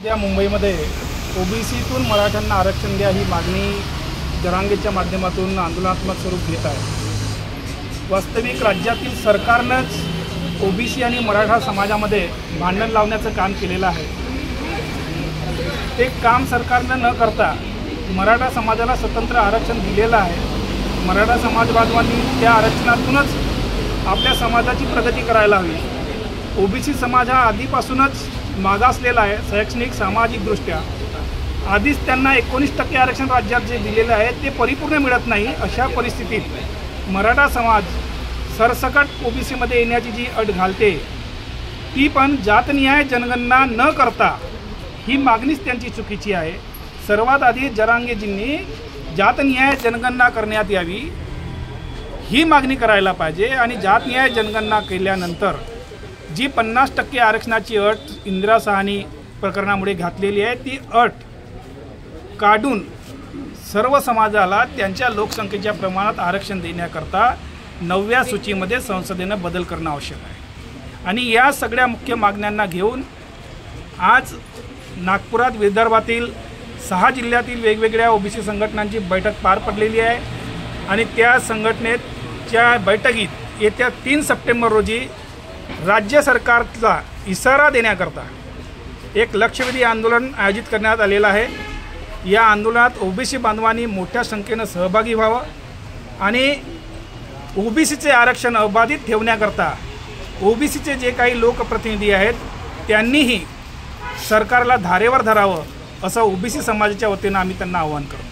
सध्या मुंबईमध्ये ओबीसीतून मराठ्यांना आरक्षण द्या ही मागणी जरांगेच्या माध्यमातून आंदोलनात्मक स्वरूप घेत आहे। वास्तविक राज्यातील सरकारनंच ओबीसी आणि मराठा समाजामध्ये भांडण लावण्याचं काम केलेलं आहे। ते काम सरकारनं न करता मराठा समाजाला स्वतंत्र आरक्षण दिलेलं आहे। मराठा समाज बांधवांनी त्या आरक्षणातूनच आपल्या समाजाची प्रगती करायला हवी। ओबीसी समाज हा आधीपासूनच मागासलेला आहे, शैक्षणिक सामाजिकदृष्ट्या। आधीच त्यांना 19% आरक्षण राज्यात जे दिलेलं आहे ते परिपूर्ण मिळत नाही। अशा परिस्थितीत मराठा समाज सरसकट ओबीसीमध्ये येण्याची जी अट घालते ती पण जातनिहाय जनगणना न करता ही मागणीच त्यांची चुकीची आहे। सर्वात आधी जरांगेजींनी जातनिहाय जनगणना करण्यात यावी ही मागणी करायला पाहिजे आणि जातनिहाय जनगणना केल्यानंतर जी 50% आरक्षणाची अट इंदिरा साहनी प्रकरणामुळे घातलेली आहे ती अट काढून सर्व समाजाला त्यांच्या लोकसंख्येच्या प्रमाणात आरक्षण देण्याकरता 9व्या सूचीमध्ये संसदेनं बदल करणं आवश्यक आहे। आणि या सगळ्या मुख्य मागण्यांना घेऊन आज नागपुरात विदर्भातील 6 जिल्ह्यातील वेगवेगळ्या ओबीसी संघटनांची बैठक पार पडलेली आहे आणि त्या संघटनेच्या बैठकीत येत्या 3 सप्टेंबर रोजी राज्य सरकारला इशारा देण्याकरता एक लक्षवेधी आंदोलन आयोजित करण्यात आलेलं आहे। या आंदोलनात ओबीसी बांधवांनी मोठ्या संख्येनं सहभागी व्हावं आणि ओबीसीचे आरक्षण अबाधित ठेवण्याकरता ओबीसीचे जे काही लोकप्रतिनिधी आहेत त्यांनीही सरकारला धारेवर धरावं असं ओबीसी समाजाच्या वतीनं आम्ही त्यांना आवाहन करतो।